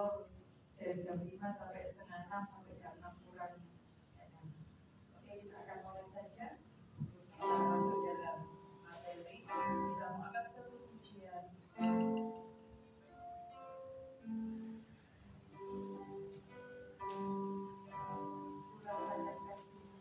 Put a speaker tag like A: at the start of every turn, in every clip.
A: Allah dari jam 5 sampai setengah 6 sampai jam 6 kurang. Oke, kita akan mulai saja. Kita masuk dalam materi. Kita mau angkat satu pujian. Rasanya kasih.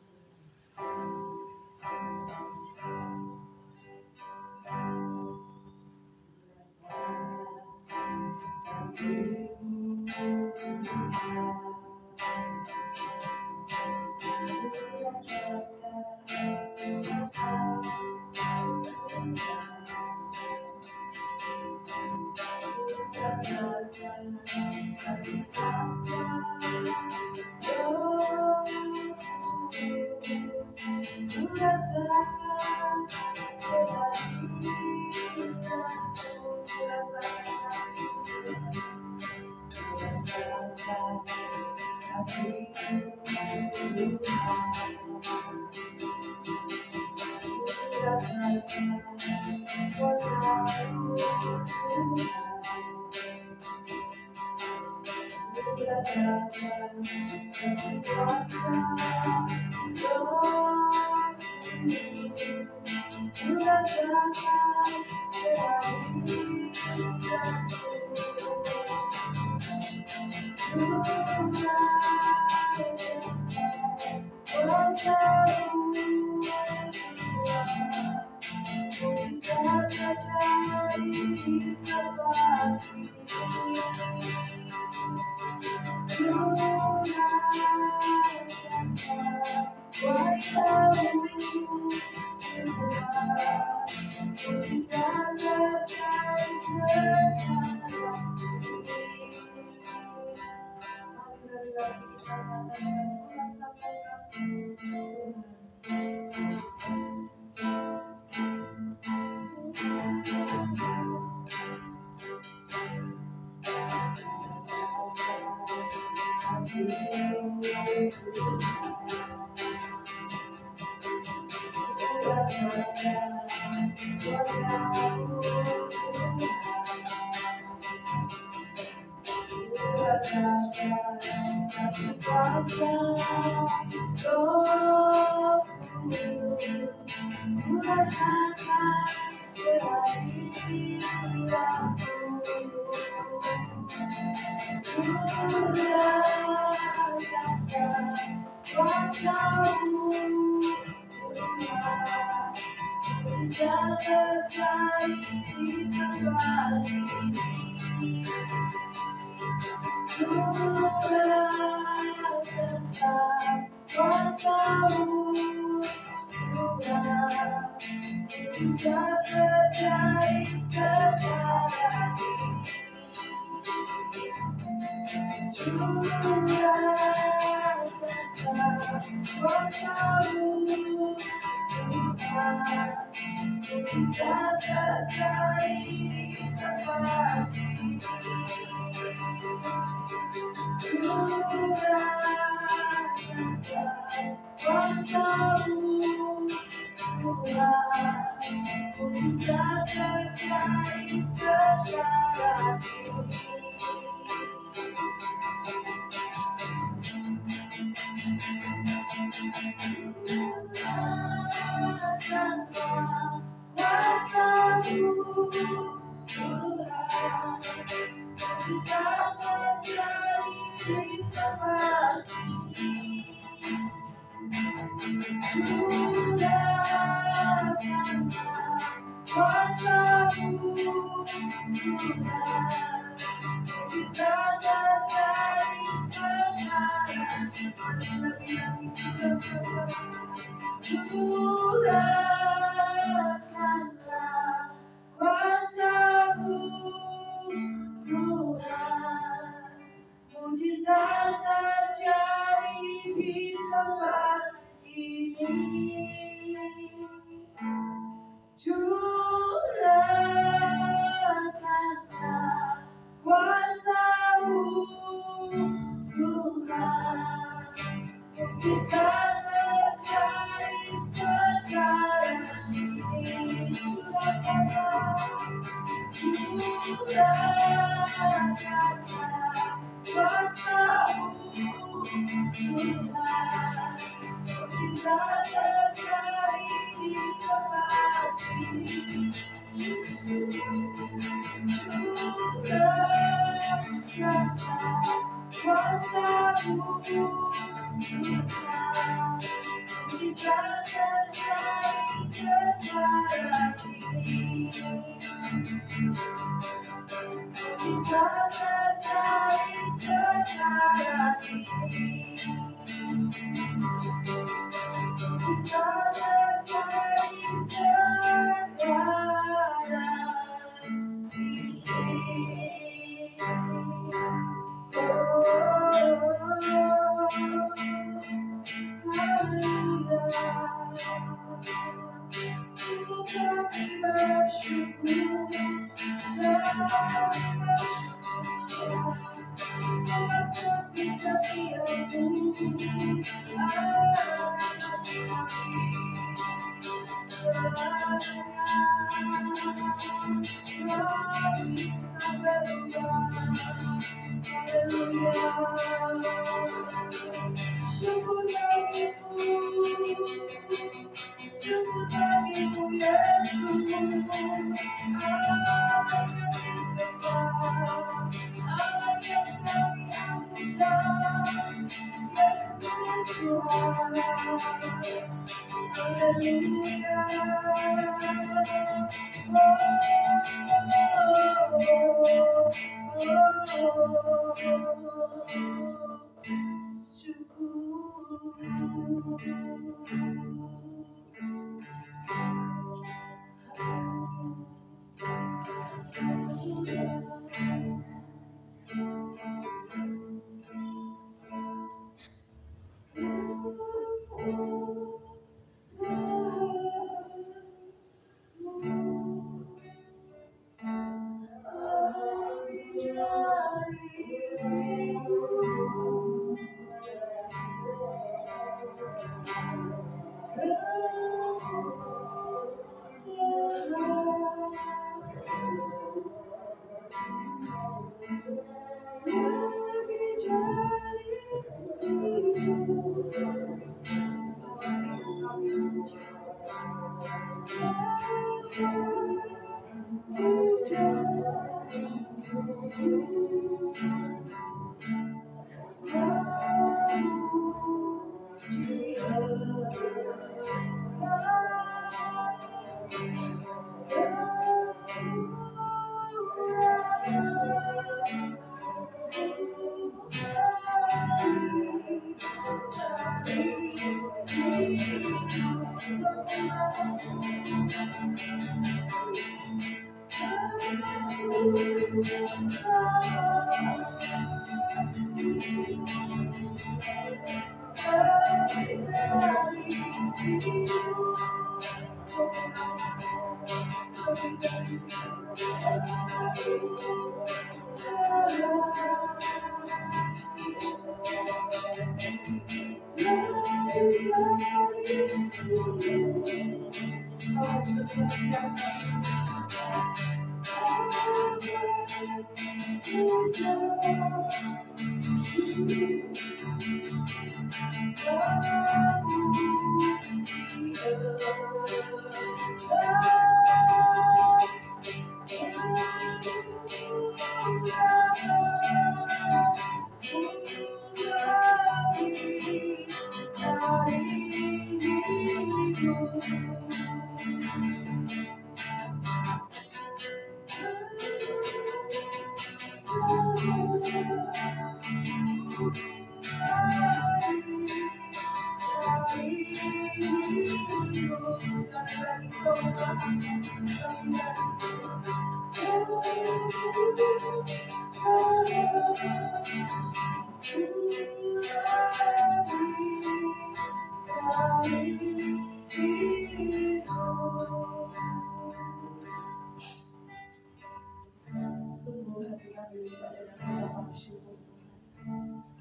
A: Sungguh hati kami pada mengucapkan syukur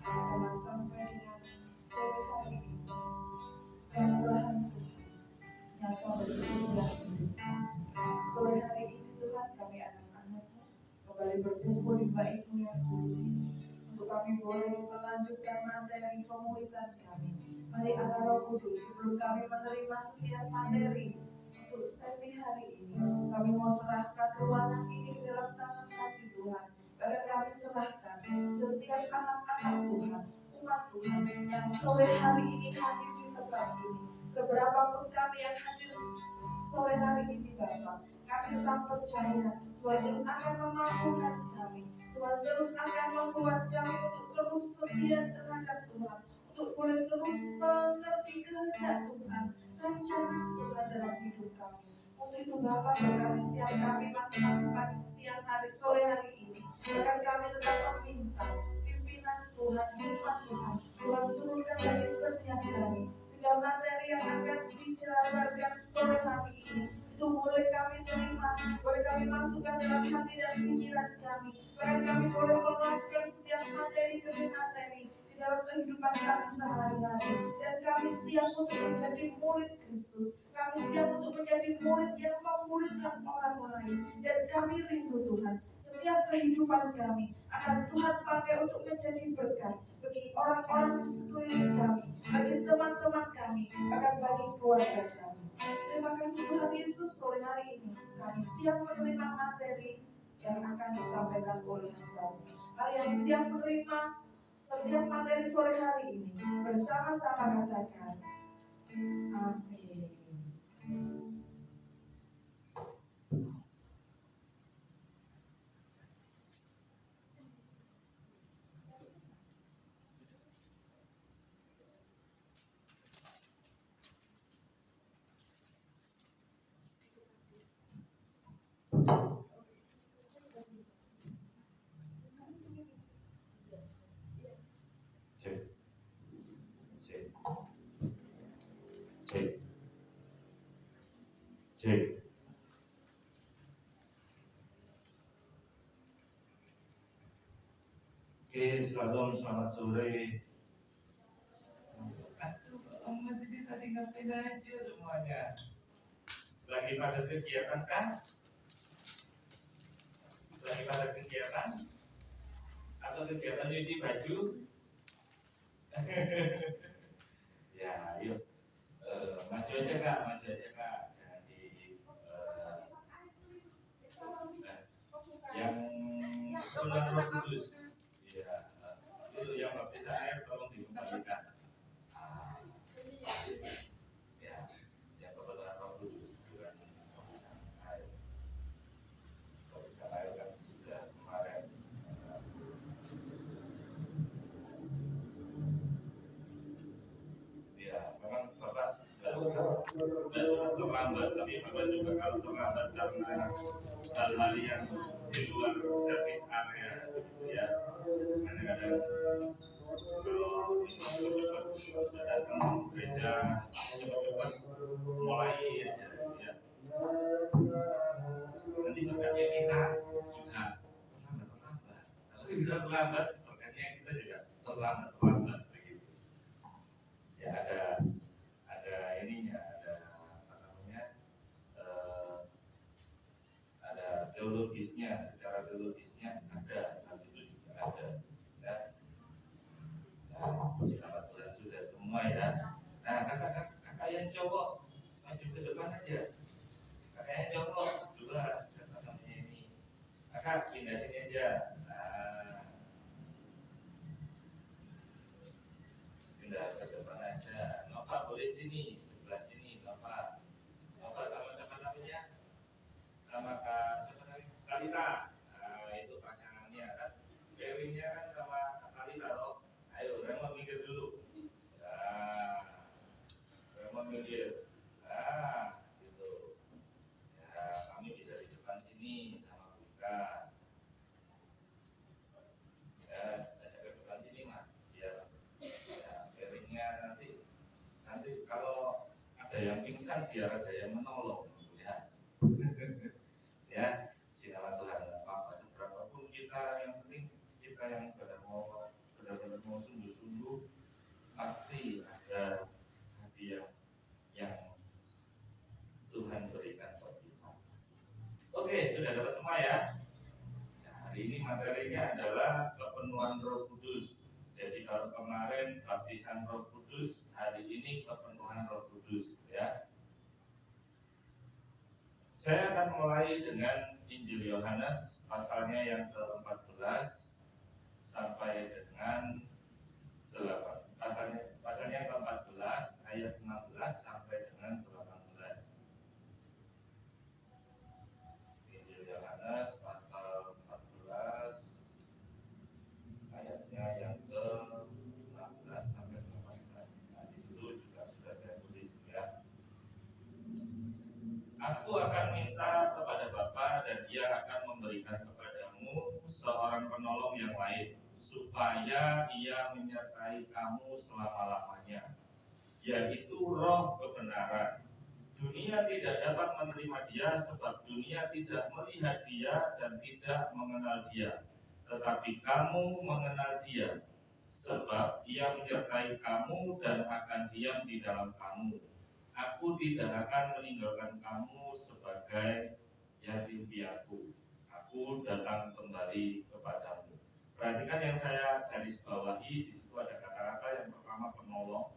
A: karena sampai dengan sore hari ini kemurahan Tuhan nyata bersedia. Sore hari ini Tuhan kami anak-anakmu kembali berkumpul di bait-Mu yang kudus ini untuk kami boleh melanjutkan materi pemulihan kami. Mari Allah Roh Kudus, sebelum kami menerima setiap materi untuk sesi hari ini, kami mau serahkan ruangan ini ke dalam tangan kasih Tuhan. Bahkan kami serahkan setiap anak-anak Tuhan, umat Tuhan yang sore hari ini hadir di tempat ini. Seberapapun kami yang hadir sore hari ini Bapak, kami tetap percaya Tuhan terus akan memampukan kami. Tuhan terus akan membuat kami untuk terus setia terhadap Tuhan, untuk boleh terus mengerti kehendak Tuhan, rencana Tuhan dalam hidup kami. Untuk itu Bapak berkati setiap kami masing-masing pagi, siang hari, sore hari ini, akan kami tetap meminta pimpinan Tuhan, hikmat Tuhan, Tuhan turunkan bagi setiap kami, sehingga materi yang akan dijabarkan sore hari ini itu boleh kami terima, boleh kami masukkan dalam hati dan pikiran kami, bahkan kami boleh melakukan setiap materi demi materi di dalam kehidupan kami sehari-hari, dan kami siap untuk menjadi murid Kristus. Kami siap untuk menjadi murid yang memuridkan orang lain, dan kami rindu Tuhan setiap kehidupan kami akan Tuhan pakai untuk menjadi berkat bagi orang-orang di sekeliling kami, bagi teman-teman kami, bahkan bagi keluarga kami. Terima kasih Tuhan Yesus, sore hari ini kami siap menerima materi yang akan disampaikan oleh Engkau. Mari yang siap menerima setiap materi sore hari ini bersama-sama katakan amin.
B: Cek. Oke, selamat sore. Masih tadi ngapain aja semuanya? Lagi pada kegiatan kan? Lagi pada kegiatan? Atau kegiatan nyuci baju? Ya, yuk. Maju aja kak, maju aja kak. Yang bulan Roh Kudus, ya, itu yang baptisan air tolong dikembalikan. Ya, yang kebetulan Roh Kudus bukan baptisan air. Baptisan air kan sudah kemarin. Ya, memang Bapak sudah terlambat, tapi Bapak juga kalau terlambat karena hal-hal yang di luar servis area, gitu ya. Kadang-kadang kalau cepat-cepat sudah datang gereja, cepat-cepat mulai aja, ya. Nanti berkatnya kita juga terlambat. Kalau kita terlambat, berkatnya kita juga terlambat begitu. Ya ada ininya, ada apa namanya? Ada teologisnya, secara teologisnya ada, hal itu juga ada. Ya. Selamat bulan sudah semua ya. Nah, kakak yang cowok maju ke depan aja. Kakak yang cowok dua, apa namanya ini? Kakak pindah sini aja. Nah, pindah ke depan aja. Nova boleh sini, sebelah sini, Nova. Nova sama siapa namanya? Sama Kak siapa namanya? Kalita. Nah, itu pasangannya kan. Berinya kan sama Kak Kalita loh. Ayo, Rema minggir dulu. Nah, Rema minggir. Nah, gitu. Ya, kami bisa di depan sini sama Buka. Ya, ajak ke depan sini mas. Biar ya, sharingnya nanti kalau ada yang pingsan biar ada yang menolong, ya. Ya, silakan Tuhan. Apa seberapapun kita, yang penting kita yang benar-benar mau sungguh-sungguh, pasti ada hadiah yang Tuhan berikan buat kita. Oke, sudah dapat semua ya. Nah, hari ini materinya adalah kepenuhan Roh Kudus. Jadi kalau kemarin baptisan Roh Kudus, hari ini kepenuhan Roh Kudus, ya. Saya akan mulai dengan Injil Yohanes pasalnya yang ke-14 sampai dengan 8. Pasalnya ke-14 ayat 16 sampai yang lain, supaya ia menyertai kamu selama-lamanya, yaitu roh kebenaran. Dunia tidak dapat menerima dia sebab dunia tidak melihat dia dan tidak mengenal dia. Tetapi kamu mengenal dia, sebab ia menyertai kamu dan akan diam di dalam kamu. Aku tidak akan meninggalkan kamu sebagai yatim piatu. Aku datang kembali kepadamu. Perhatikan yang saya garis bawahi, di situ ada kata-kata yang pertama penolong,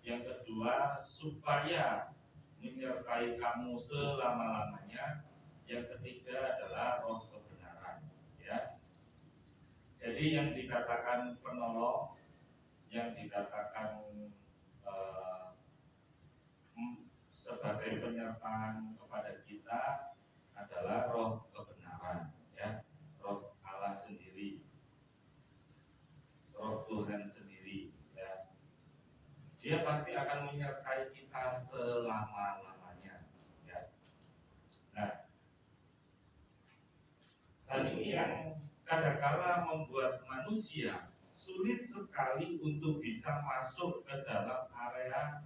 B: yang kedua supaya menyertai kamu selama-lamanya, yang ketiga adalah roh kebenaran. Ya. Jadi yang dikatakan penolong, yang dikatakan sebagai penyertaan kepada kita adalah roh kebenaran, ya, roh Allah sendiri, roh Tuhan sendiri, ya. Dia pasti akan menyertai kita selama-lamanya, ya. Nah, hal ini yang kadang-kala membuat manusia sulit sekali untuk bisa masuk ke dalam area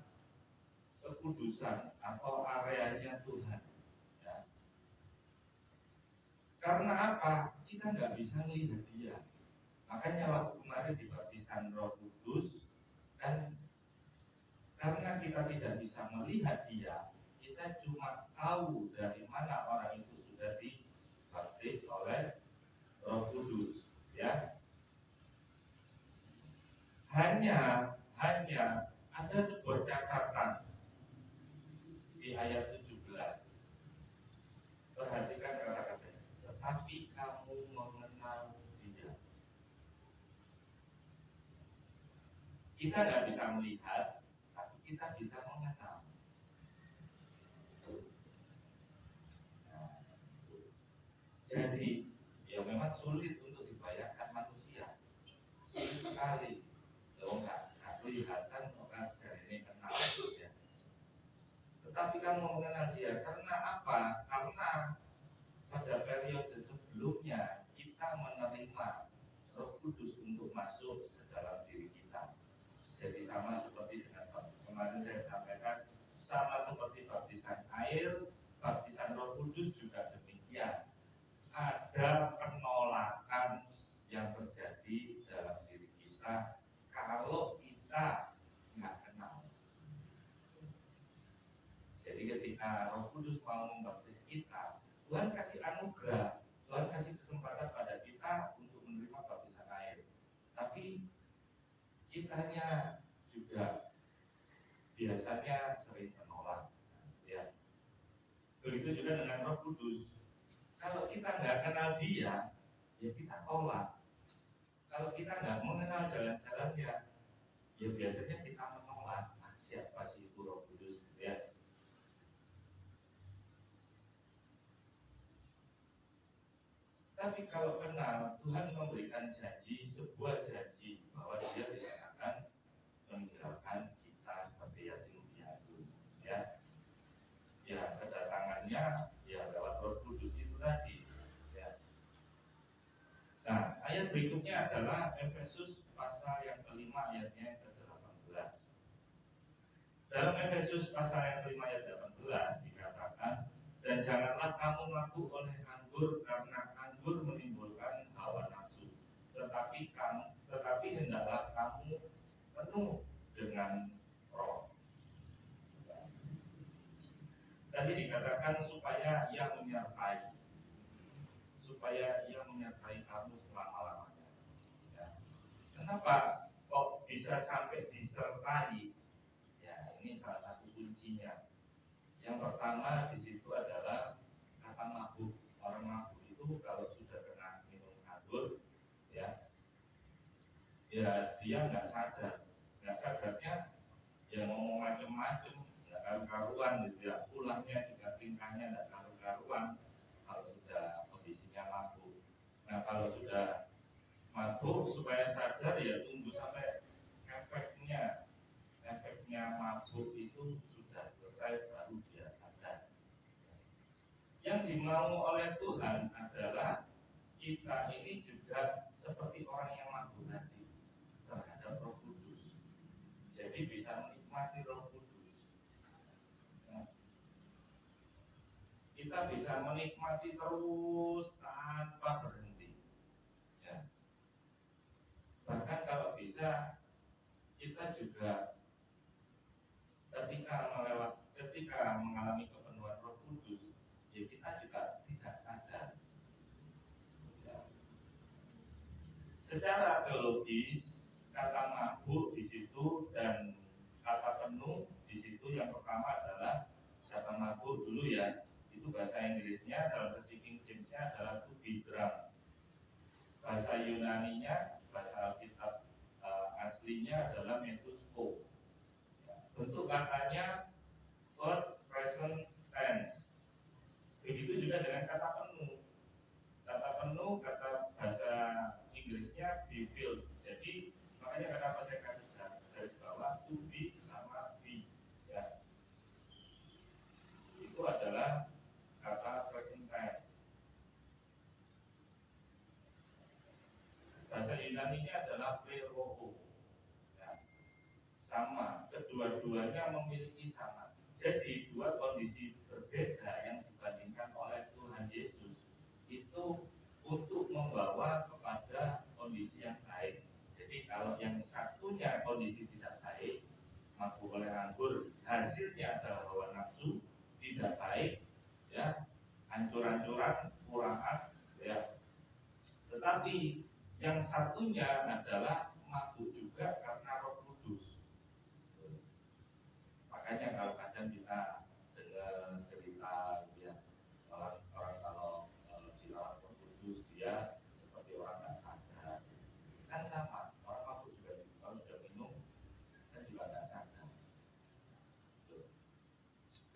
B: kekudusan atau areanya Tuhan, ya. Karena apa? Kita nggak bisa melihat dia. Makanya waktu kemarin di baptisan Roh Kudus, kan karena kita tidak bisa melihat dia, kita cuma tahu dari mana orang itu sudah dibaptis oleh Roh Kudus, ya. Hanya ada sebuah catatan di ayat 17. Perhatikan kata-katanya. Tetapi kamu mengenal dia. Kita nggak bisa melihat, tapi kita bisa mengenal. Nah, jadi ya memang sulit untuk dibayangkan manusia, sulit sekali. Loh nggak kelihatan orang dari ini kenal, ya. Tetapi kamu mengenal dia karena apa? Karena pada periode sebelumnya kita menerima Roh Kudus untuk masuk ke dalam diri kita. Jadi sama seperti dengan kemarin saya sampaikan, sama seperti baptisan air, baptisan Roh Kudus juga demikian. Ada penolakan yang terjadi dalam diri kita kalau kita nggak kenal. Jadi ketika Roh Kudus mau membaptis kita, Tuhan kasih anugerah, Tuhan kasih kesempatan pada kita untuk menerima baptisan air. Tapi kitanya juga biasanya sering menolak, ya. Begitu juga dengan Roh Kudus. Kalau kita nggak kenal dia, ya kita tolak. Kalau kita nggak mengenal jalan-jalannya, ya biasanya kita menolak. Nah, siapa sih itu Roh Kudus, ya? Tapi kalau kenal, Tuhan memberikan janji, sebuah janji bahwa Dia tidak akan meninggalkan kita seperti yatim piatu, ya. Ya, kedatangannya ya lewat Roh Kudus itu tadi, ya. Nah, ayat berikutnya adalah Efesus pasal yang kelima ayatnya yang ke-18. Dalam Efesus pasal yang kelima ayat 18 dikatakan, dan janganlah kamu mabuk oleh anggur karena anggur menimbulkan hawa nafsu, tetapi hendaklah kamu penuh dengan Roh. Tadi dikatakan supaya ia menyertai kamu selama-lamanya, ya. Kenapa kok bisa sampai disertai? Ya, ini salah satu kuncinya. Yang pertama di situ adalah kata mabuk. Orang mabuk itu kalau sudah kena minum anggur, ya dia nggak sadarnya ya ngomong macam-macam, nggak karu-karuan gitu, ya. Pulangnya juga tingkahnya nggak karu-karuan kalau sudah kondisinya mabuk. Nah, kalau sudah mabuk supaya sadar ya tunggu sampai efeknya mabuk itu sudah selesai baru dia sadar. Yang dimau oleh Tuhan adalah kita ini juga seperti menikmati terus tanpa berhenti. Ya. Bahkan kalau bisa kita juga ketika mengalami kepenuhan Roh Kudus, ya kita juga tidak sadar. Ya. Secara teologis, kata mabuk di situ dan kata penuh di situ yang pertama adalah kata mabuk dulu ya. Itu bahasa Inggrisnya dalam versi King James-nya adalah to be drunk. Bahasa Yunaninya, bahasa Alkitab aslinya adalah metusko. Ya. Bentuk katanya first present tense. Begitu juga dengan kata penuh. Kata penuh, kata bahasa Inggrisnya be filled. Jadi makanya kenapa saya kasih garis bawah to be sama be. Ya. Itu adalah kata present tense. Bahasa Yunaninya adalah pleroo. Ya. Sama, kedua-duanya memiliki sama. Jadi dua kondisi berbeda yang dibandingkan oleh Tuhan Yesus itu untuk membawa kepada kondisi yang baik. Jadi kalau yang satunya kondisi tidak baik, mabuk oleh anggur, hasilnya adalah hawa nafsu tidak baik, ya, hancur-hancuran, kurangan, ya. Tetapi yang satunya adalah mabuk juga karena Roh Kudus. Makanya kalau kadang kita dengar cerita, ya, orang kalau dilawan Roh Kudus dia seperti orang nggak sadar. Kan sama, orang mabuk juga kalau sudah minum kan juga nggak sadar.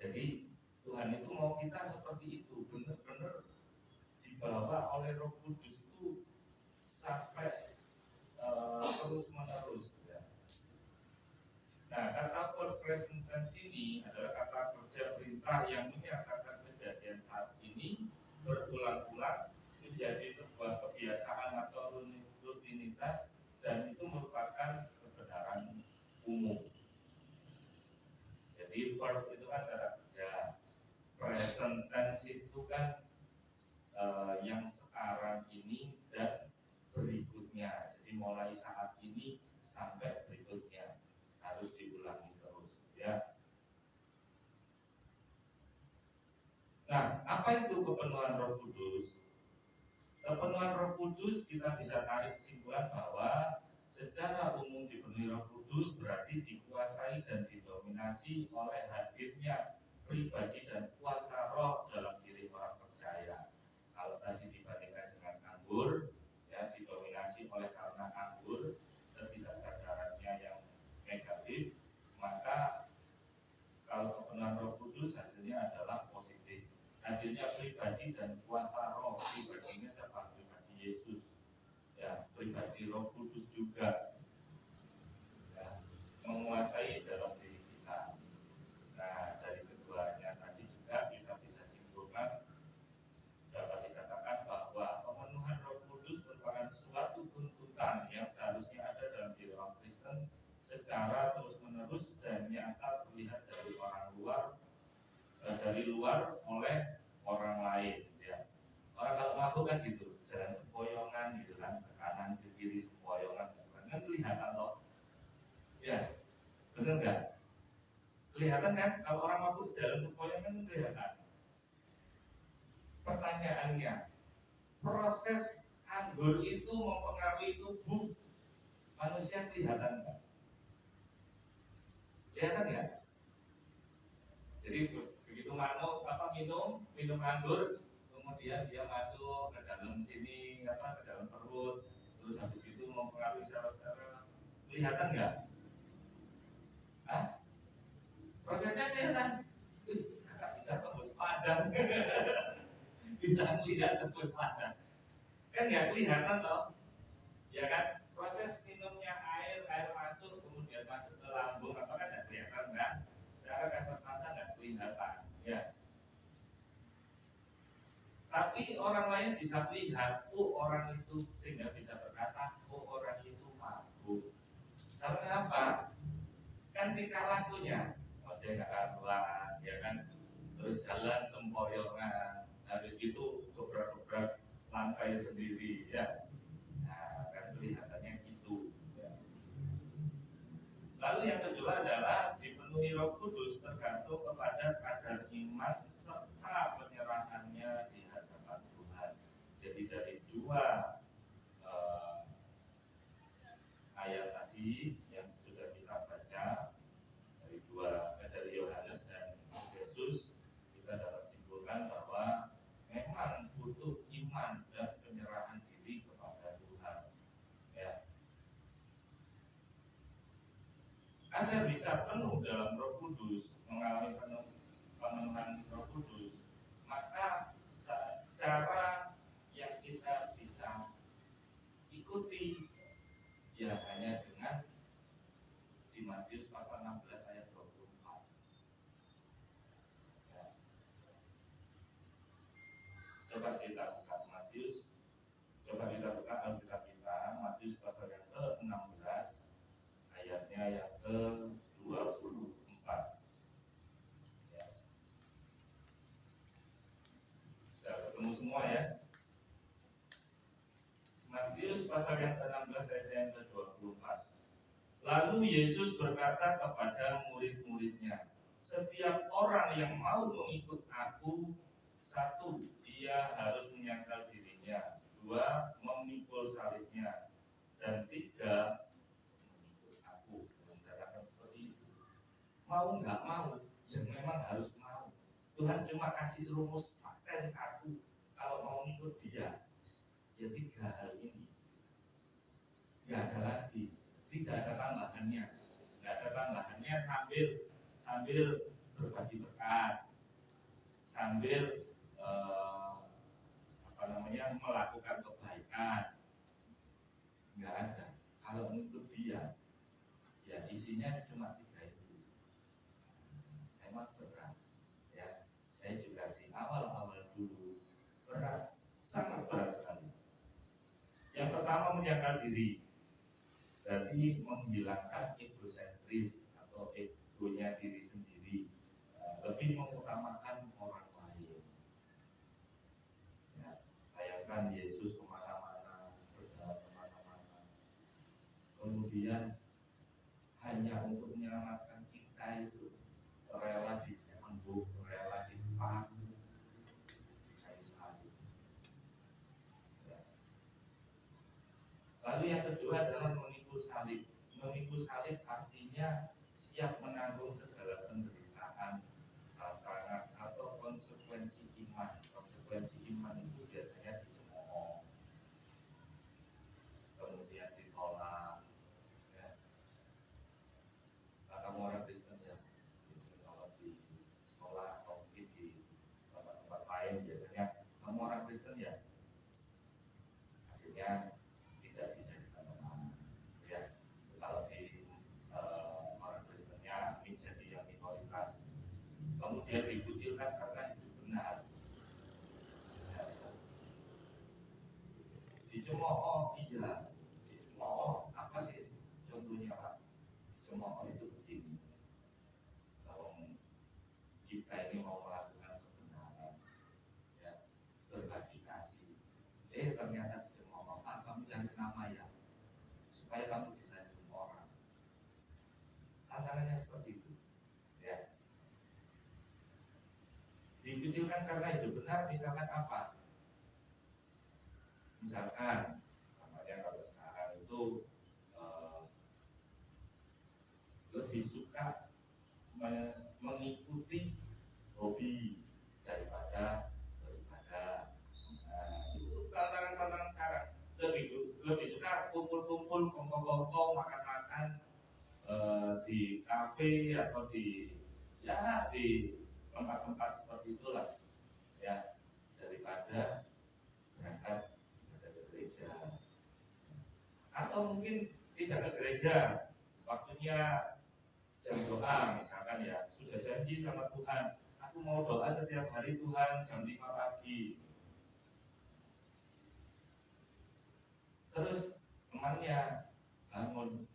B: Jadi Tuhan itu mau kita seperti itu, benar-benar dibawa oleh Roh Kudus itu sampai terus menerus. Ya. Nah, kata verb present tense ini adalah kata kerja perintah yang menyatakan kejadian saat ini berulang-ulang menjadi sebuah kebiasaan atau rutinitas, dan itu merupakan kebenaran umum. Jadi verb itu kan kata kerja, present tense itu kan yang sekarang ini dan berikutnya. Jadi mulai saat ini sampai berikutnya harus diulangi terus, ya. Nah, apa itu kepenuhan Roh Kudus? Kepenuhan Roh Kudus kita bisa tarik kesimpulan bahwa secara umum dipenuhi Roh Kudus berarti dikuasai dan didominasi oleh hadirnya pribadi dan kuasa Roh dalam diri orang percaya. Kalau tadi dibandingkan dengan anggur, ya, didominasi oleh karena anggur, ketidaksadarannya yang negatif, maka kalau kepenuhan Roh Kudus hasilnya adalah positif. Hadirnya pribadi dan kuasa Roh, pribadinya siapa? Pribadi Yesus, ya, pribadi Roh Kudus juga, ya, menguasai dalam diri kita. Nah, dari keduanya tadi juga kita bisa simpulkan, dapat dikatakan bahwa pemenuhan Roh Kudus merupakan suatu tuntutan yang seharusnya ada dalam diri orang Kristen secara terus-menerus dan nyata terlihat dari luar oleh orang lain, ya. Orang kalau mabuk kan gitu, jalan sempoyongan gitu kan, ke kanan ke kiri sempoyongan, kan kelihatan loh, ya, benar nggak? Kelihatan kan kalau orang mabuk jalan sempoyongan kan kelihatan. Pertanyaannya, proses anggur itu mempengaruhi tubuh manusia kelihatan nggak? Kelihatan ya? Jadi begitu minum anggur, kemudian dia masuk ke dalam sini, ke dalam perut, terus habis itu mempengaruhi saraf-saraf, kelihatan nggak? Prosesnya kelihatan. Kakak bisa tembus padang, bisa melihat tembus padang, kan nggak kelihatan loh, ya kan? Proses minumnya air masuk, kemudian masuk ke lambung, apa kan nggak kelihatan kan? Secara kasat mata nggak kelihatan, ya. Tapi orang lain bisa melihat, orang itu, sehingga bisa berkata, orang itu mabuk. Karena apa? Kan tingkah lakunya, dia nggak karuan, ya kan? Terus jalan sempoyongan, habis gitu lantai sendiri ya. Nah, kan kelihatannya gitu ya. Lalu yang kedua adalah dipenuhi Roh Kudus tergantung kepada kadar iman serta penyerahannya di hadapan Tuhan. Jadi dari dua ayat tadi yang sudah kita baca dari Yohanes dan Yesus, kita dapat simpulkan bahwa memang butuh iman dan penyerahan diri kepada Tuhan ya. Agar bisa penuh dalam Roh Kudus, mengalami pemenuhan Roh Kudus, maka cara yang kita bisa ikuti ya hanya dengan di Matius pasal 16 ayat 24 ya. Coba kita buka Matius, coba kita buka Alkitab kita, Matius pasal yang ke-16 ayatnya yang ke-24 ya. Sudah ketemu semua ya. Matius pasal yang ke-16 ayat yang ke-24. Lalu Yesus berkata kepada murid-muridnya, setiap orang yang mau mengikut aku, satu, dia harus menyangkal dirinya, dua, memikul salibnya, dan tiga, mengikut aku. Menceritakan seperti itu. Mau nggak mau, ya memang harus mau. Tuhan cuma kasih rumus paten satu, kalau mau ikut dia, ya tiga hal ini. Nggak ada lagi, tidak ada tambahannya, sambil berbagi berkat, sambil melakukan kebaikan, nggak ada. Kalau untuk dia, ya isinya cuma tiga itu. Memang berat, ya. Saya juga di awal-awal dulu berat, sangat berat sekali. Yang pertama menyangkal diri, berarti menghilangkan egosentris atau egonya diri sendiri, lebih mengutamakan orang lain. Ya, bayangkan Yesus kemana-mana, berjalan kemana-mana, kemudian hanya untuk menyelamatkan kita itu rela dicambuk, rela dipaku, kayu salib. Ya. Lalu yang kedua adalah memikul salib. Memikul salib artinya siap menanggung segala penderitaan, tantangan atau konsekuensi iman. Konsekuensi iman itu biasanya dicemooh, kemudian ditolak. Ya. Kamu orang Kristen ya, kalau di sekolah atau mungkin di tempat-tempat lain biasanya kamu orang Kristen ya, akhirnya tidak dijadikan teman. Ya, kalau di orang Kristennya menjadi yang minoritas, kemudian dikucilkan karena itu benar. Ya, dicemooh, iya. Dicemooh apa sih contohnya Pak? Dicemooh itu begini. Kalau kita ini mau melakukan kebenaran, ya, berbagi kasih, ternyata dicemooh. Kamu jangan nama ya, supaya kamu bisa dicemooh orang. Tantangannya seperti itu, ya. Dikucilkan karena itu benar, misalkan apa? Misalkan, namanya kalau sekarang itu lebih suka mengikuti hobi daripada beribadah. Nah, itu tantangan-tantangan sekarang. Lebih suka kumpul-kumpul, kongkong-kongkong, makan-makan di kafe atau di tempat-tempat seperti itulah, ya, daripada berangkat ke gereja. Atau mungkin tidak ke gereja, waktunya jam doa misalkan ya, sudah janji sama Tuhan, aku mau doa setiap hari Tuhan jam 5 pagi. Terus temannya bangun,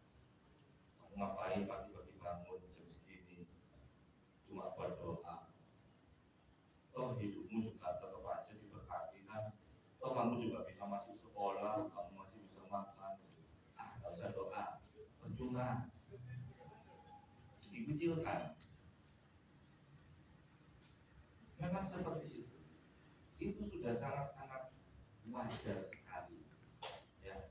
B: ngapain pagi-pagi bangun jam segini, cuma buat doa. Toh hidupmu juga tetap aja diberkati kan, toh kamu juga rumah dikucilkan. Memang seperti itu. Itu sudah sangat-sangat wajar sekali. Ya.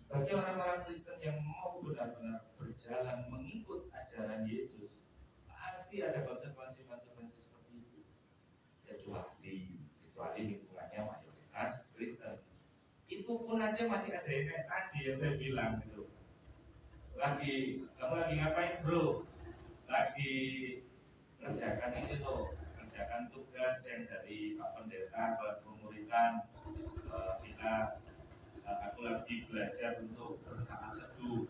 B: Bagi orang-orang Kristen yang mau benar-benar berjalan mengikut ajaran Yesus, pasti ada konsekuensi-konsekuensi seperti itu. Kecuali lingkungannya mayoritas Kristen. Itu pun aja masih ada yang kayak tadi yang saya bilang gitu. Kamu lagi ngapain bro? Lagi kerjakan itu loh, kerjakan tugas yang dari Pak Pendeta kelas pemuritan. Aku lagi belajar untuk bersaat teduh.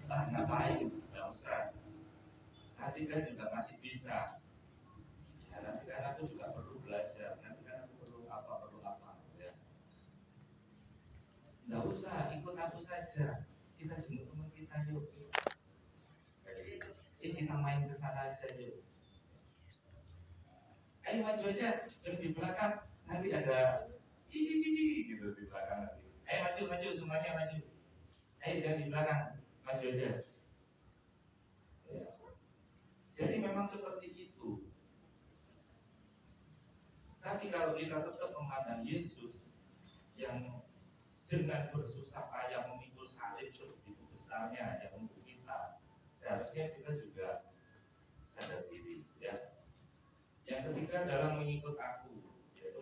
B: Ngapain? Nggak usah. Nanti kan juga masih bisa. Ya, nanti kan aku juga perlu belajar. Nanti kan aku perlu apa. Ya. Nggak usah, ikut aku saja. Kita jemput teman kita yuk. Kita main ke sana aja yuk. Ayo maju aja, jangan di belakang. Nanti ada gitu di belakang nanti. Ayo maju, semuanya maju. Ayo jangan di belakang, maju aja. Ya. Jadi memang seperti itu. Tapi kalau kita tetap memandang Yesus yang dengan bersusah payah memikul salib sebegitu besarnya yang untuk kita, seharusnya kita juga sadar diri, ya. Yang ketiga adalah mengikut aku, yaitu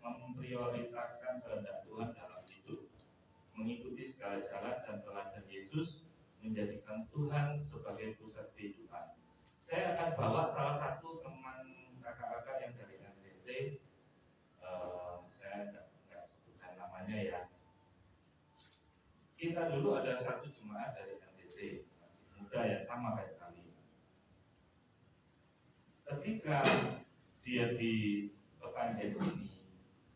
B: memprioritaskan kehendak Tuhan dalam hidup, mengikuti segala jalan dan teladan Yesus, menjadikan Tuhan sebagai pusat kehidupan. Saya akan bawa salah satu teman kakak-kakak yang dari NTT, saya nggak sebutkan namanya ya. Kita dulu ada satu jemaat dari NTT, masih muda ya, sama kayak kami. Ketika dia di Kepanjen ini,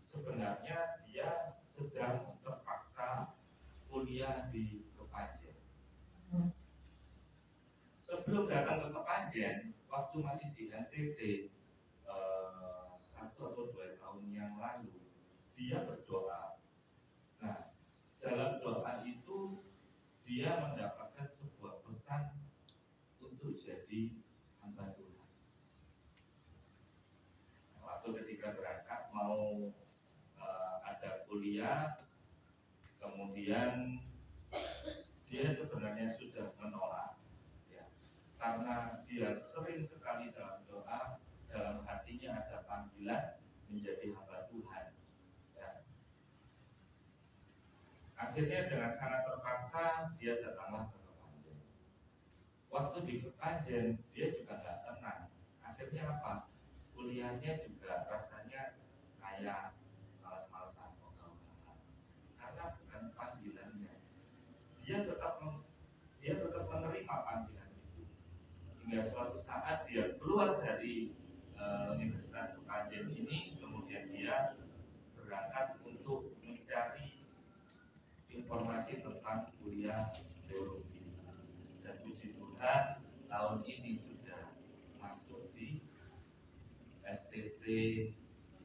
B: sebenarnya dia sedang terpaksa kuliah di Kepanjen. Sebelum datang ke Kepanjen, waktu masih di NTT 1 atau 2 tahun yang lalu, dia berdoa. Nah, dalam doa itu dia mendapatkan sebuah pesan untuk jadi hamba Tuhan. Waktu ketika berangkat mau ada kuliah, kemudian dia sebenarnya sudah menolak, ya, karena dia sering sekali dalam doa, dalam hatinya ada panggilan menjadi hamba Tuhan. Ya. Akhirnya dengan sangat terpaksa dia datanglah ke Kepanjen. Waktu di Kepanjen dia juga nggak tenang. Akhirnya apa? Kuliahnya juga rasanya kayak malas-malasan, ogah-ogahan, karena bukan panggilannya. Dia tetap menerima panggilan itu. Hingga suatu saat dia keluar dari Universitas Kepanjen ini, kemudian dia berangkat untuk mencari informasi tentang kuliah teologi. Dan puji Tuhan, tahun ini sudah masuk di STT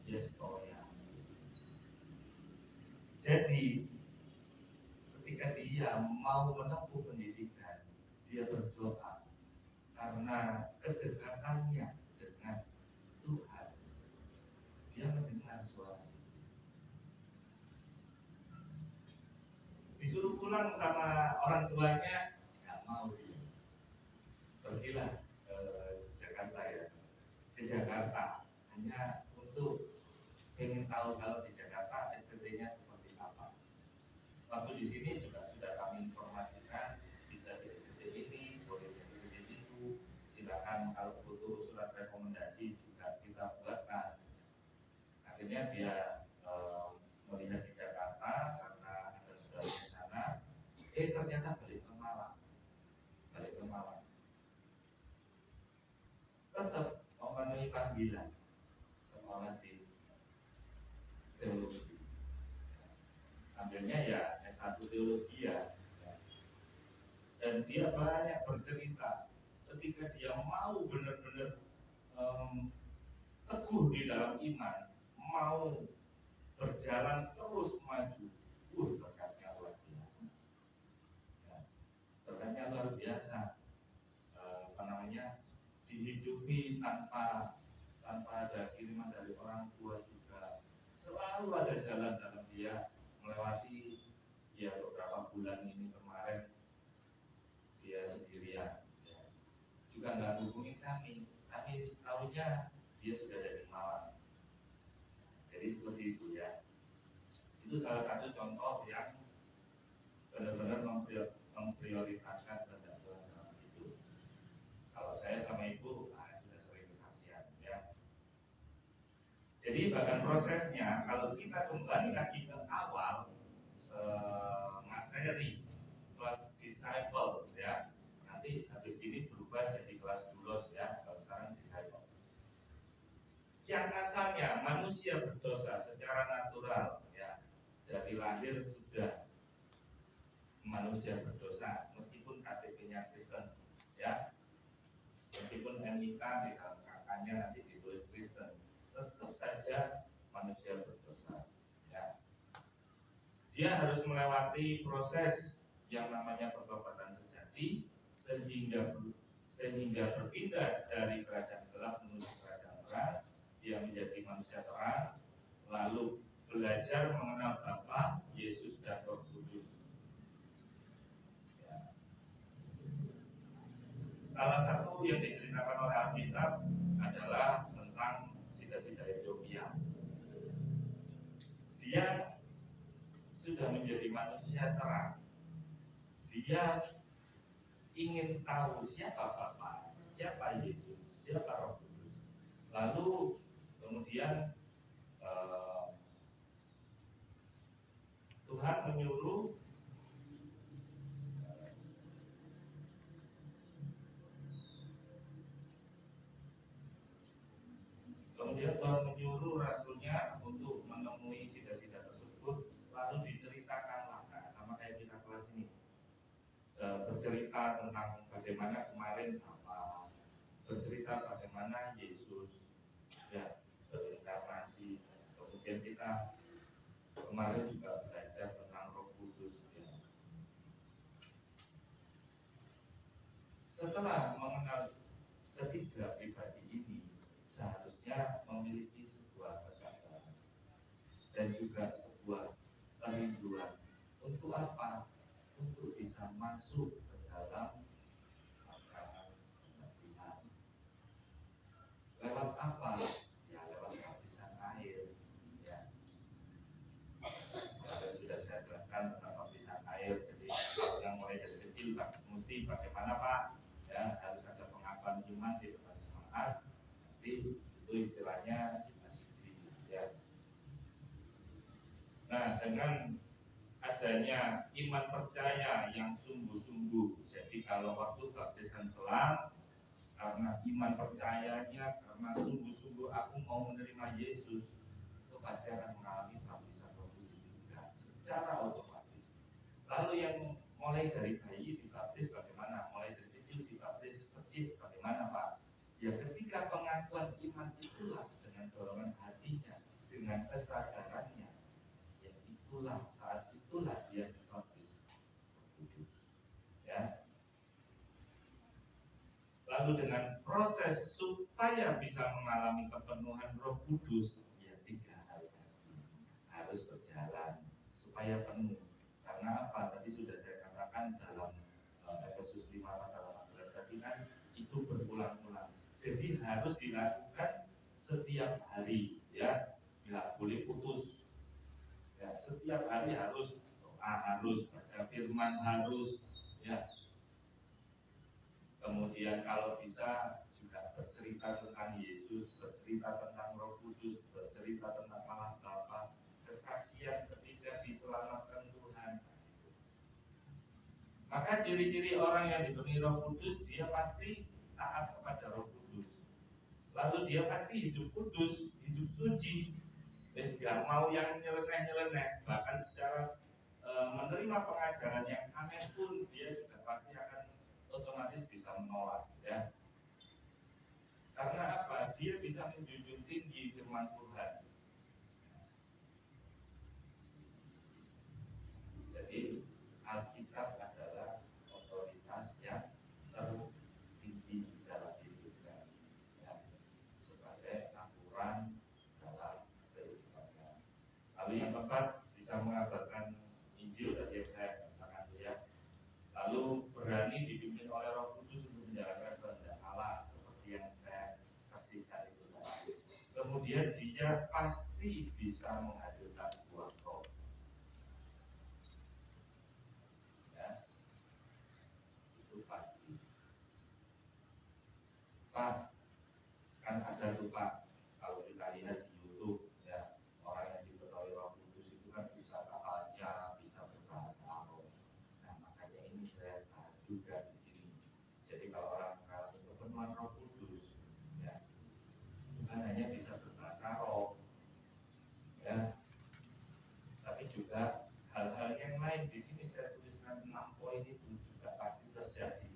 B: Yestoria. Jadi ketika dia mau menempuh pendidikan, dia berdoa karena kedekatannya dengan Tuhan. Dia mendengar suara. Disuruh pulang sama orang tuanya, nggak mau dia. Pergilah ke Jakarta ya, ke Jakarta hanya untuk ingin tahu kalau di Jakarta STT-nya seperti apa. Waktu di sini juga sudah kami informasikan, bisa di STT ini, boleh di STT itu, silakan kalau butuh surat rekomendasi juga kita buatkan. Akhirnya dia melihat di Jakarta karena ada saudara di sana, ternyata balik ke Malang. Tetap memenuhi panggilan sekolah di teologi. Ambilnya ya S1 teologi ya. Dan dia banyak bercerita ketika dia mau benar-benar teguh di dalam iman, mau berjalan terus maju, berkata tanpa ada kiriman dari orang tua juga. Selalu ada jalan dalam dia melewati ya beberapa bulan ini kemarin dia sendirian. Ya. Juga nggak hubungi kami tahunya dia sudah ada di Malang. Jadi seperti itu ya. Itu salah satu contoh yang benar-benar memprioritaskan kehendak Tuhan dalam hidup. Kalau saya sama ibu sudah sering kesaksian ya. Jadi bahkan prosesnya kalau kita kembali lagi ke awal materi kelas disciple ya, nanti habis ini berubah jadi kelas doulos ya. Kalau sekarang disciple. Yang asalnya manusia berdosa secara natural ya, dari lahir sudah manusia berdosa meskipun KTP-nya Kristen ya, meskipun NIK di dalam kakaknya nanti ditulis Kristen, tetap saja manusia berdosa ya. Dia harus melewati proses yang namanya pertobatan sejati sehingga berpindah dari kerajaan gelap menuju kerajaan terang. Dia menjadi manusia terang, lalu belajar mengenal Bapa, Yesus dan Roh Kudus. Ya. Salah satu yang diceritakan oleh Alkitab adalah tentang sida-sida Ethiopia. Dia sudah menjadi manusia terang. Dia ingin tahu siapa Bapa, siapa Yesus, siapa Roh Kudus. Lalu kemudian Tuhan menyuruh rasulnya untuk menemui sida-sida tersebut, lalu diceritakanlah sama kayak kita kelas ini, bercerita tentang bagaimana kemarin apa, bercerita bagaimana Yesus ya berinkarnasi. Kemudian kita kemarin juga belajar tentang Roh Kudus ya. Setelah mengenal ketiga pribadi ini, seharusnya memiliki sebuah kesadaran dan juga sebuah kerinduan. Untuk apa? Untuk bisa masuk ke dalam rancangan Tuhan. Lewat apa? Ya lewat baptisan air. Ya. Sudah saya jelaskan tentang baptisan air. Jadi kalau yang mulai dari kecil, mesti bagaimana Pak? Ya harus ada pengakuan iman di depan jemaat. Nanti itu istilahnya ya. Nah, dengan adanya iman percaya yang sungguh-sungguh, jadi kalau waktu baptisan selam, karena iman percayanya, karena sungguh-sungguh aku mau menerima Yesus, itu pasti akan mengalami baptisan Roh Kudus juga secara otomatis. Lalu yang mulai dari bayi dibaptis bagaimana? Mulai dari kecil dibaptis kecil bagaimana Pak? Ya ketika pengakuan iman itulah dengan dorongan hatinya, dengan kesadarannya, ya itulah saat itulah dia dibaptis kudus. Ya. Lalu dengan proses supaya bisa mengalami kepenuhan Roh Kudus, ya 3 hal tadi harus berjalan supaya penuh. Karena apa? Tadi sudah saya katakan dalam Efesus 5 pasal 18 tadi kan itu berulang-ulang. Jadi harus dilakukan setiap hari, ya, nggak boleh putus. Ya, setiap hari harus doa, harus baca firman, harus, ya. Kemudian kalau bisa juga bercerita tentang Yesus, bercerita tentang Roh Kudus, bercerita tentang Allah Bapa, kesaksian ketika diselamatkan Tuhan. Maka ciri-ciri orang yang diberi Roh Kudus, dia pasti taat kepada Roh Kudus. Lalu dia pasti hidup kudus, hidup suci. Gak mau yang nyeleneh-nyeleneh. Bahkan secara menerima pengajaran yang aneh pun dia juga pasti akan otomatis bisa menolak, ya. Karena apa? Dia bisa menjunjung tinggi firman Tuhan. Jadi Alkitab adalah otoritas yang tertinggi dalam hidupnya. Ya. yang keempat bisa mengabarkan Injil tadi yang saya katakan ya. Lalu berani dipimpin oleh Roh Kudus untuk menjalankan kehendak Allah seperti yang saya saksikan itu tadi. Kemudian dia pasti bisa menghasilkan buah roh. Ya, itu pasti. Pak, kan ada tuh Pak, kalau kita lihat di YouTube ya, orang yang dipenuhi Roh Kudus itu kan bisa katanya, bisa berbahasa roh. Nah makanya ini saya bahas juga di sini. Jadi kalau orang mengalami kepenuhan Roh Kudus, ya bukan hanya bisa berbahasa roh, ya, tapi juga hal-hal yang lain. Di sini saya tuliskan 6 poin itu juga pasti terjadi.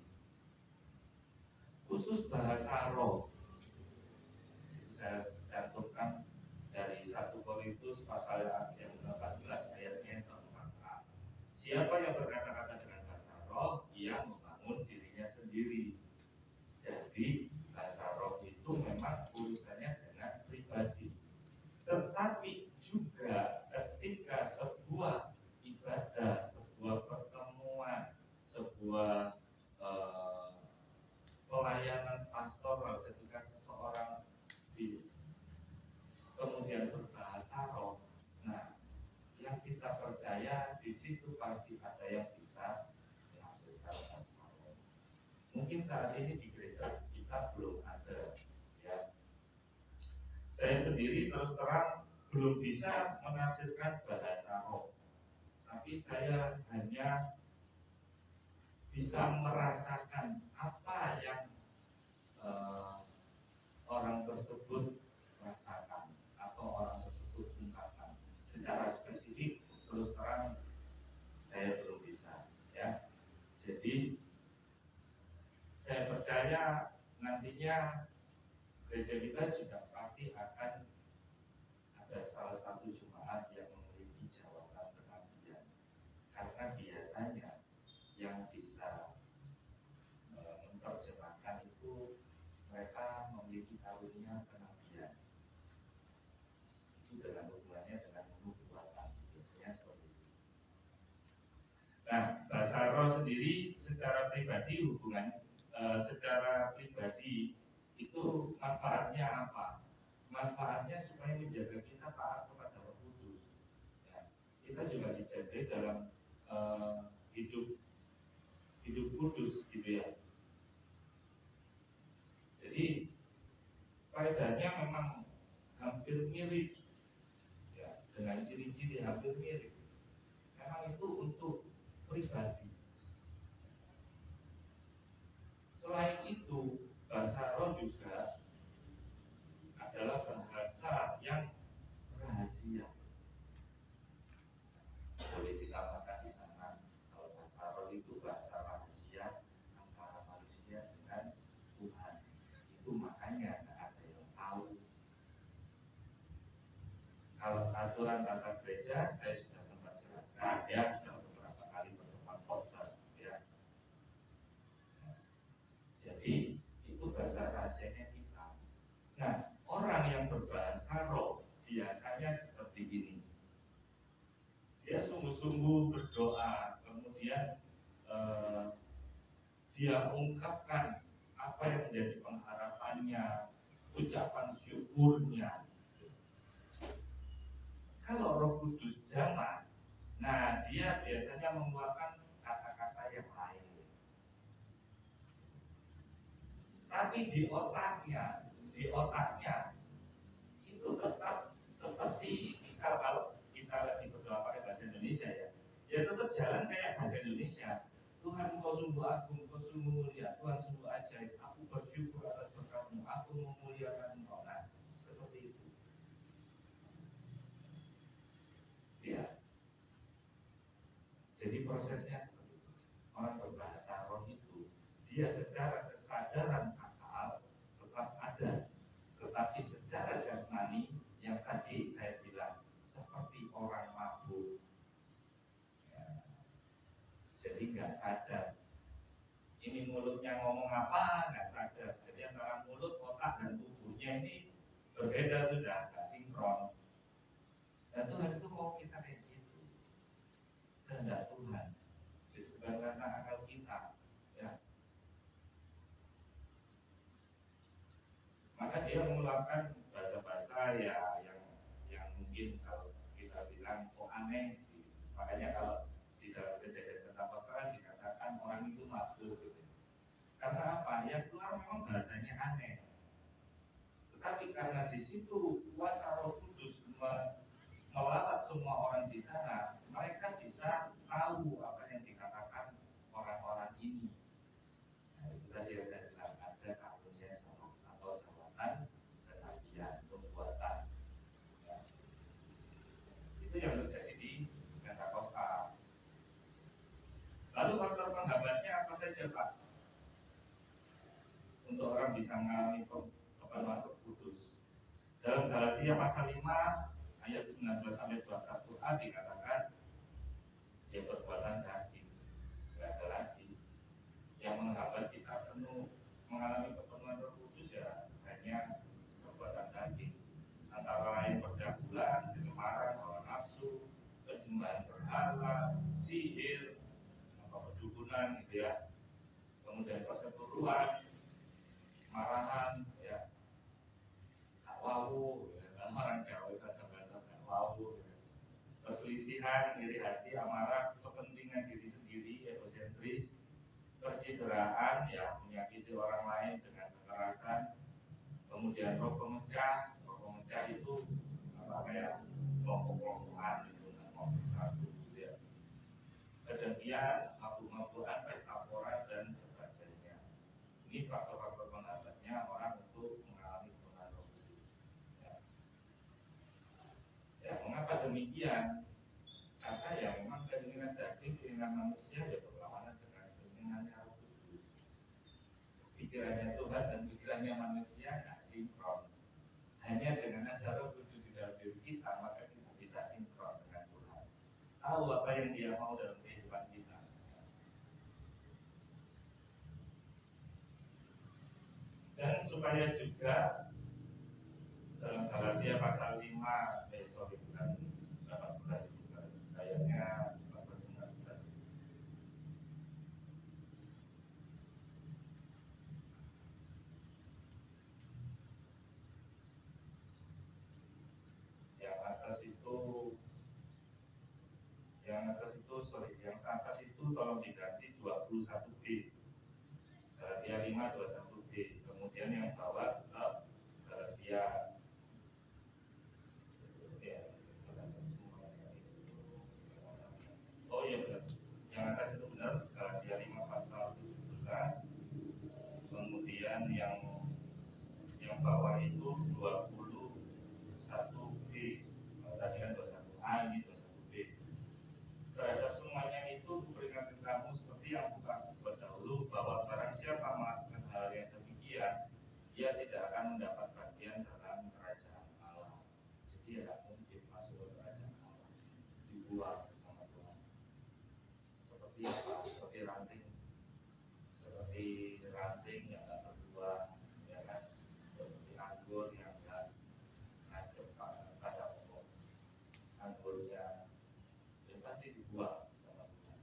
B: Khusus bahasa roh, saya cantumkan dari 1 Korintus pasal yang ke-14 ayatnya yang ke-4. Siapa yang berkata-kata dengan bahasa roh, ia membangun dirinya sendiri. Jadi bahasa roh itu memang urusannya dengan pribadi. Tetapi juga ketika sebuah ibadah, sebuah pertemuan, sebuah pelayanan pastoral, ketika seseorang kemudian berbahasa roh, nah yang kita percaya di situ pasti ada yang bisa menghasilkan bahasa roh. Mungkin saat ini di gereja kita belum ada, ya. Saya sendiri terus terang belum bisa menafsirkan bahasa roh, tapi saya hanya bisa merasakan apa yang orang tersebut rasakan atau orang tersebut ungkapkan. Secara spesifik terus terang saya belum bisa, ya. Jadi saya percaya nantinya gereja kita juga pasti akan ada salah satu jemaat yang memiliki jawaban kenabian, karena biasanya yang bisa menerjemahkan itu mereka memiliki karunia kenabian. Itu dengan hubungannya dengan nubuatan, biasanya seperti itu. Nah, bahasa roh sendiri secara pribadi secara pribadi itu manfaatnya apa? Manfaatnya supaya menjaga kita taat kepada Roh Kudus. Ya, kita juga dijaga dalam hidup kudus, gitu ya. Jadi faedahnya memang hampir mirip, ya, dengan ciri-ciri hampir mirip. Memang itu untuk pribadi. Selain itu, bahasa roh juga adalah bahasa yang rahasia. Boleh ditambahkan di sana, kalau bahasa roh itu bahasa rahasia antara manusia dengan Tuhan. Itu makanya tidak ada yang tahu. Kalau aturan tata gereja saya sudah sempat jelaskan, ya, sudah beberapa kali pertemuan khotbah, ya. Jadi itu bahasa rahasianya kita. Nah, orang yang berbahasa roh biasanya seperti ini. Dia sungguh-sungguh berdoa, kemudian dia ungkapkan apa yang menjadi pengharapannya, ucapan syukurnya. Kalau Roh Kudus jamaah, nah dia biasanya mengeluarkan kata-kata yang lain. Tapi di otaknya itu tetap seperti misal kalau kita lagi berdoa pakai bahasa Indonesia, ya tetap jalan kayak bahasa Indonesia. Tuhan engkau sungguh agung, engkau sungguh mulia, Tuhan sungguh ajaib, aku bersyukur atas berkat-Mu, aku memuliakan Engkau. Nah, seperti itu. Ya. Jadi prosesnya seperti itu. Orang berbahasa roh itu, dia secara kesadaran akal tetap ada, tetapi secara jasmani yang tadi saya bilang seperti orang mabuk, ya. Jadi nggak sadar. Ini mulutnya ngomong apa nggak sadar. Jadi antara mulut, otak dan tubuhnya ini berbeda sudah, nggak sinkron. Dan Tuhan itu mau kita dia mengeluarkan bahasa-bahasa ya yang mungkin kalau kita bilang kok aneh. Makanya kalau di dalam kejadian Pentakosta dikatakan orang itu mabuk gitu. Karena apa? Ya keluar memang bahasanya aneh. Tetapi karena di situ kuasa Roh Kudus melawat semua orang di sana, mereka bisa tahu apa yang dikatakan orang-orang ini. Nah, itu tadi yang saya bilang, ada karunia atau jabatan kenabian, pembuatan. Ya. Itu yang terjadi di Pentakosta. Lalu faktor penghambatnya apa saja, Pak? Untuk orang bisa mengalami kepenuhan Roh Kudus. Dalam Galatia pasal 5 ayat 19 sampai 21a dikatakan ya perbuatan daging. Tidak ada lagi yang menghambat kita penuh mengalami kepenuhan Roh Kudus, ya hanya perbuatan daging, antara lain percabulan, kecemaran, hawa nafsu, penyembahan berhala, sihir, perdukunan, gitu ya. Kemudian perseteruan, marahan, ya, takwawu, ya. Orang Jawa itu ada bahasa takwawu, ya. Perselisihan, iri hati, amarah, kepentingan diri sendiri, egosentris, percideraan, ya menyakiti orang lain dengan kekerasan. Kemudian roh pemecah itu apa ya, kelompok-kelompokan itu, kelompok satu, gitu ya. Kedengkian, mabuk-mabukan, pesta pora dan sebagainya. Ini faktor-faktor penghambatnya orang untuk mengalami kepenuhan Roh Kudus. Ya, mengapa demikian? Karena ya memang keinginan daging, keinginan manusia ya berlawanan dengan keinginannya Roh Kudus. Pikirannya Tuhan dan pikirannya manusia nggak sinkron. Hanya dengan ajar Roh Kudus di dalam diri kita, maka kita bisa sinkron dengan Tuhan. Tahu apa yang Dia mau dalam kehidupan kita. Dan supaya juga dalam Galatia pasal 5 bukan 18 bukan ayatnya 19. Yang atas itu tolong diganti 21B. Galatia 5 21B. Kemudian yang bawah ke Galatia oh iya benar. Yang atas itu benar, Galatia 5 pasal 17. Kemudian yang bawah itu 21B. Tadi kan 21A, ini 21B. Terhadap semuanya itu kuperingatkan kamu seperti yang buat dahulu, bahwa barang siapa melakukan hal yang demikian, dia tidak akan mendapat bagian dalam kerajaan Allah. Jadi ya mungkin masuk ke kerajaan Allah, dibuang sama Tuhan. Seperti apa? Seperti ranting yang tak berbuah, ya kan? Seperti anggur yang tak ngajak pada pokok anggurnya, ya pasti dibuang sama Tuhan.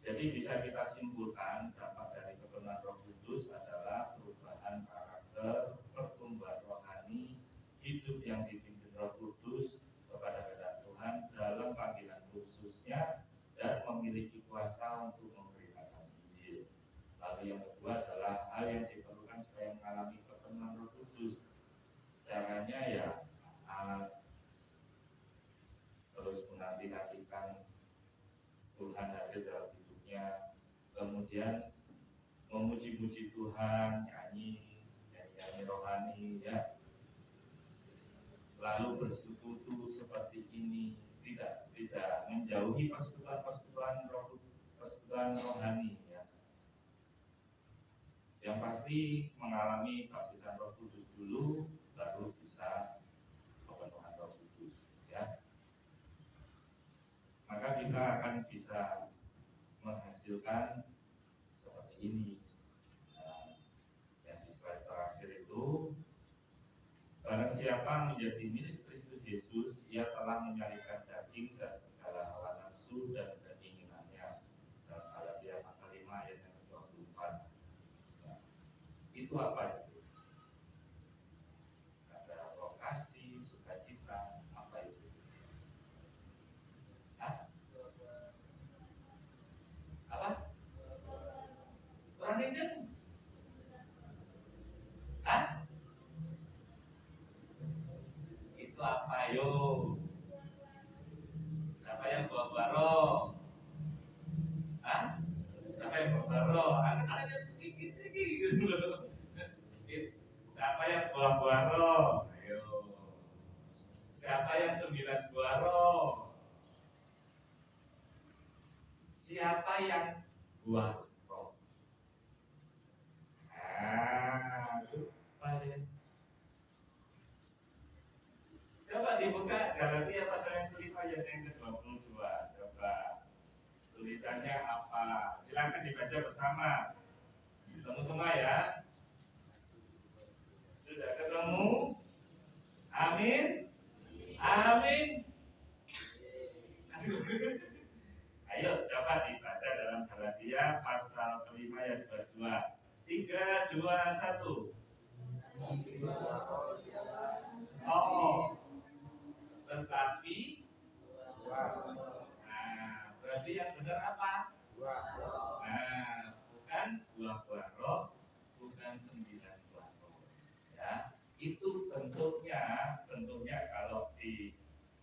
B: Jadi bisa kita simpulkan dampak dari kepenuhan Roh Kudus adalah perubahan karakter, pertumbuhan rohani, hidup yang dipimpin Roh Kudus kepada kehendak Tuhan dalam panggilan khususnya, dan memiliki kuasa untuk memberitakan Injil. Lalu yang kedua adalah hal yang diperlukan supaya mengalami kepenuhan Roh Kudus. Caranya ya terus menanti-nantikan Tuhan hadir dalam hidupnya, kemudian memuji-muji Tuhan, nyanyi rohani, ya. Lalu bersekutu seperti ini, tidak menjauhi persekutuan rohani, ya. Yang pasti mengalami baptisan Roh Kudus dulu, baru bisa kepenuhan Roh Kudus, ya. Maka kita akan bisa menghasilkan seperti ini. Yang di slide terakhir itu, barang siapa menjadi milik Kristus Yesus, ia telah menyalibkan daging dan segala hawa nafsu dan keinginannya. Dalam Galatia pasal 5 ayat yang ke-24. Nah, itu apa itu? siapa yang buah roh? Lupa ya. Coba dibuka Galatia pasal yang kelima ayat yang ke-22. Coba tulisannya apa? Silakan dibaca bersama. Ketemu semua ya? Sudah ketemu? Amin. Amin. Ayo coba dibaca dalam Galatia pasal kelima ayat 22. 3, 2, 1. Oh, tetapi berarti yang benar apa? Bukan buah-buah roh, bukan 9 buah roh. Ya, itu bentuknya kalau di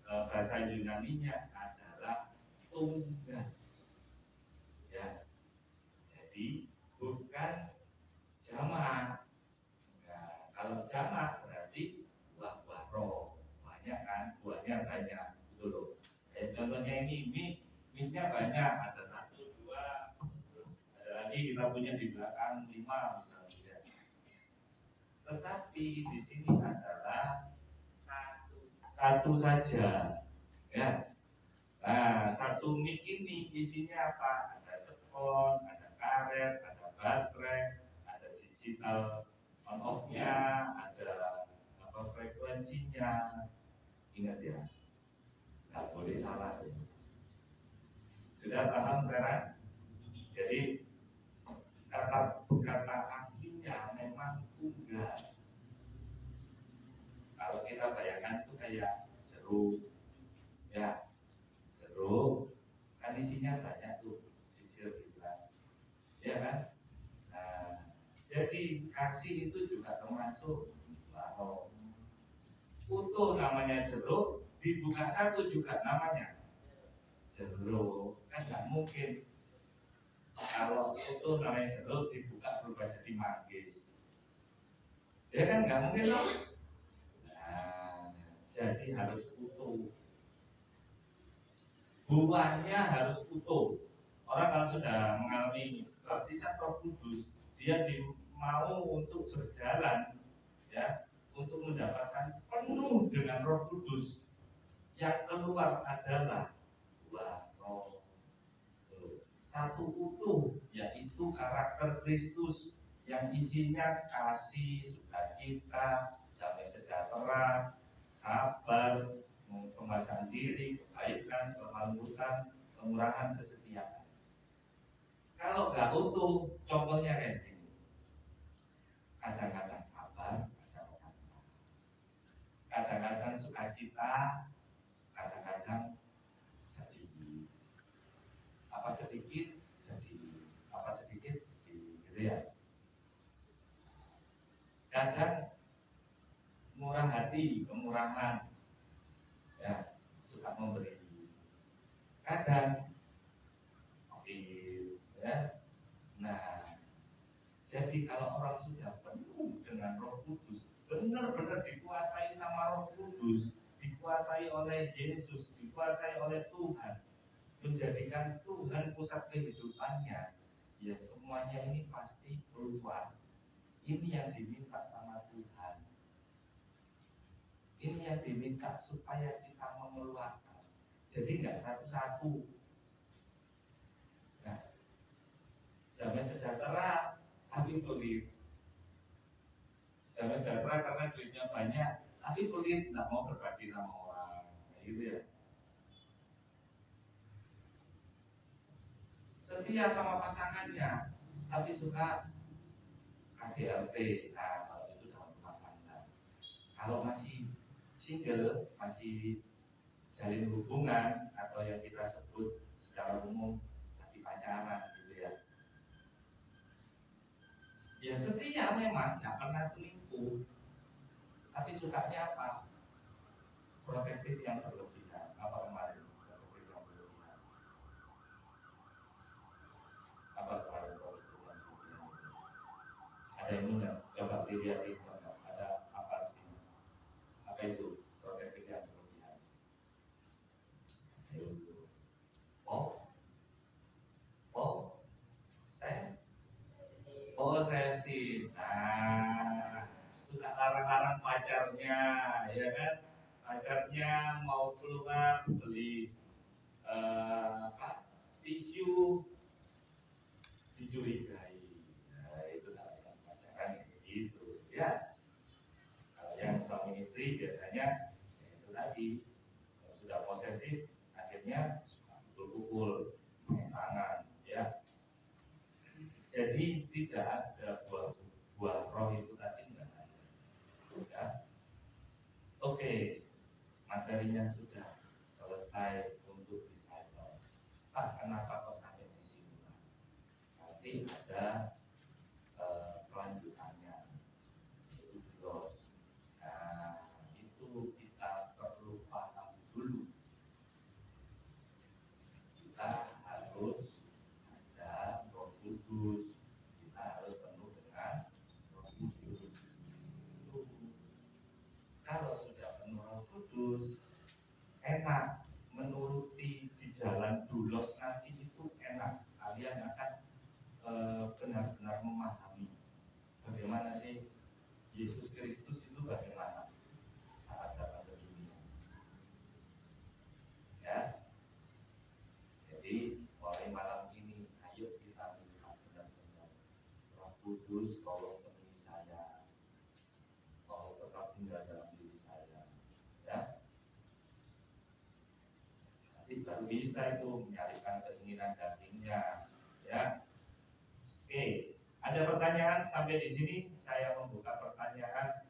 B: bahasa Yunani-nya adalah tunggal. Ya, jadi bukan jamak. Nah, kalau jamak berarti buah-buah roh. Banyak kan, buahnya banyak. Gitu loh. Contohnya ini mie-nya banyak, ada 1, 2, terus ada lagi kita punya di belakang 5 misalnya. Tetapi di sini adalah satu saja. Ya. Nah, satu mic ini isinya apa? Ada spons, ada karet, ada baterai, ada digital on off-nya, ada frekuensinya. Ingat ya, nggak boleh salah. Sudah paham sekarang? Jadi kata aslinya memang tunggal. Kalau kita bayangkan itu kayak jeruk, ya. Jeruk kan isinya banyak tuh, sisir gitu kan, ya kan? Nah, jadi kasih itu juga termasuk utuh namanya jeruk, dibuka satu juga namanya jeruk. Kan nggak mungkin kalau utuh namanya jeruk dibuka berubah jadi manggis, ya kan nggak mungkin loh. Nah, jadi harus utuh. Buahnya harus utuh. Orang kalau sudah mengalami baptisan Roh Kudus, dia mau untuk berjalan, ya, untuk mendapatkan penuh dengan Roh Kudus. Yang keluar adalah buah roh. Satu utuh, yaitu karakter Kristus yang isinya kasih, sukacita, damai sejahtera, sabar, penguasaan diri, kebaikan, kelembutan, kemurahan, kesetiaan. Kalau nggak utuh, contohnya kayak gini. Kadang-kadang sabar, kadang-kadang sukacita, kadang-kadang sedih. Apa sedikit? Sedih. Apa sedikit? Sedih. Gitu ya. Kadang murah hati, kemurahan, ya, suka memberi. Kadang ya. Nah, jadi kalau orang sudah penuh dengan Roh Kudus, benar-benar dikuasai sama Roh Kudus, dikuasai oleh Yesus, dikuasai oleh Tuhan, menjadikan Tuhan pusat kehidupannya, ya semuanya ini pasti keluar. Ini yang diminta sama Tuhan. Ini yang diminta supaya kita mengeluarkan. Jadi nggak satu-satu. Nah, damai sejahtera tapi pelit. Damai sejahtera karena duitnya banyak, tapi pelit, nggak mau berbagi sama orang. Nah, gitu ya. Setia sama pasangannya, tapi suka KDRT. Nah, kalau itu dalam rumah tangga. Kalau masih single, masih jalin hubungan atau yang kita sebut secara umum lagi pacaran gitu ya. Ya setia memang, nggak pernah selingkuh, tapi sukanya apa? Protektif yang berlebihan. Apa kemarin? Protektif yang berlebihan. Apa kemarin protektif yang berlebihan? Ada yang ingat? Coba dilihat itu. Ada apa artinya? Apa itu protektif yang berlebihan? Oh, beli tisu dicurigai. Nah, itu namanya pacaran gitu ya. Kalau yang suami istri biasanya ya itu tadi, kalau sudah posesif akhirnya pukul tangan ya. Jadi tidak ada buah roh itu tadi enggak ada ya. Oke, materinya sudah selesai untuk disciple. Kenapa kok sampai di sini? Nanti ada kelanjutannya, itu jelas. Nah, itu kita perlu paham dulu. Kita harus ada Roh Kudus. Kita harus penuh dengan Roh Kudus. Kalau sudah penuh Roh Kudus, enak menuruti di jalan dulos nanti itu enak. Kalian akan benar-benar memahami bagaimana sih Yesus Kristus itu bagaimana saat datang ke dunia. Ya, jadi mulai malam ini, ayo kita melihat benar-benar Roh Kudus, tolong penuhi saya, tolong tetap tinggal dalam diri saya. Ya, nanti baru bisa itu menyalipkan keinginan dagingnya. Ya, oke. Ada pertanyaan sampai di sini? Saya membuka pertanyaan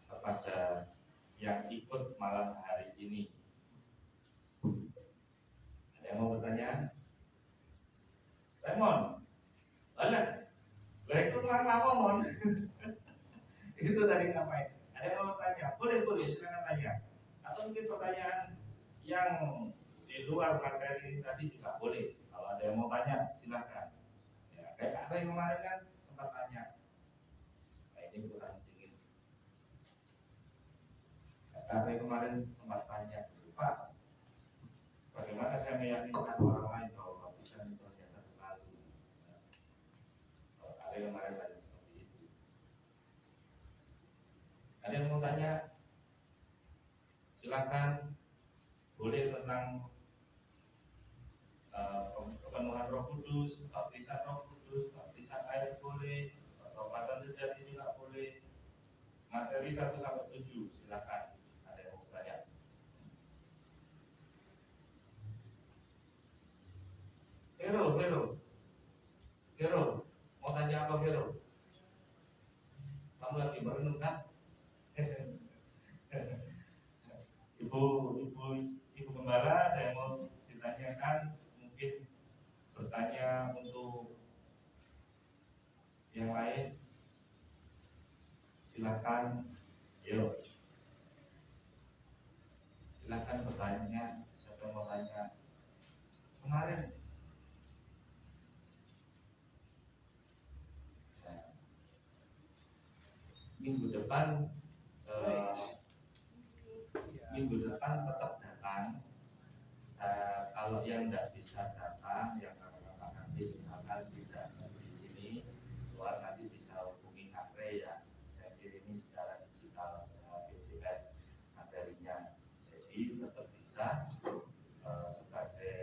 B: kepada yang ikut malam hari ini. Ada yang mau bertanya? Lemon, balik. Itu lama mon. Itu tadi ngapain? Ada yang mau bertanya? Boleh, silakan tanya. Atau mungkin pertanyaan yang di luar materi tadi juga boleh. Kalau ada yang mau tanya, silakan. Ya, kayak apa yang kemarin kan sempat tanya. Nah, ini kurang dingin. Apa yang kemarin sempat tanya, Pak, bagaimana saya meyakini satu orang lain bahwa bisa itu hanya satu kali? Ada yang kemarin tanya seperti itu. Ada yang mau tanya? Silakan. Boleh tentang kepenuhan Roh Kudus, baptisan Roh Kudus, baptisan air boleh, pertobatan sejati juga boleh. Materi 1-7, silakan. Ada yang mau tanya? Vero, mau tanya apa Vero? Kamu lagi merenung kan? Ibu Gembala, ada yang mau ditanyakan? Mungkin bertanya untuk yang lain, silakan. Yuk, silakan bertanya. Siapa yang mau tanya? Kemarin minggu depan tetap datang. Kalau yang tidak bisa datang, yang nanti misalkan tidak di sini, luar nanti bisa hubungi Kakre ya. Saya kirimi secara digital PDF materinya. Jadi tetap bisa sebagai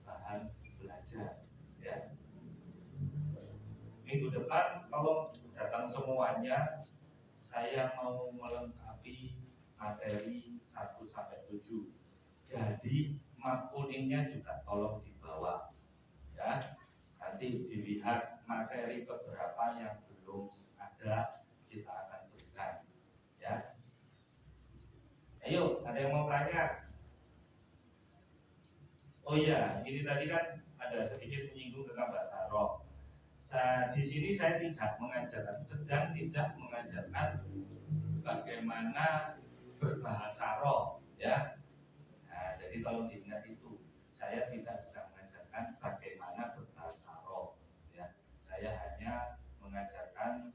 B: bahan belajar. Ya. Minggu depan kalau datang semuanya, saya mau melengkapi materi 1-7. Jadi map kuningnya juga tolong dibawa ya. Nanti dilihat materi beberapa yang belum ada, kita akan berikan ya. Ayo, ada yang mau tanya? Oh iya, ini tadi kan ada sedikit menyinggung tentang bahasa roh. Di sini saya sedang tidak mengajarkan bagaimana berbahasa roh ya. Nah, jadi tolong diingat itu, saya tidak sedang mengajarkan bagaimana berbahasa roh ya. Saya hanya mengajarkan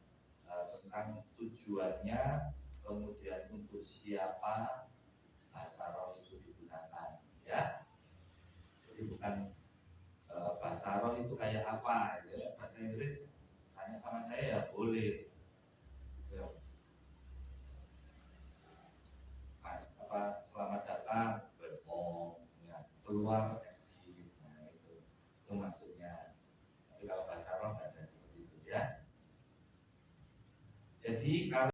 B: tentang tujuannya, kemudian untuk siapa bahasa roh itu digunakan ya. Jadi bukan bahasa roh itu kayak apa ya. Bahasa Inggris tanya sama saya ya boleh ya. Mas, selamat datang, good Jadi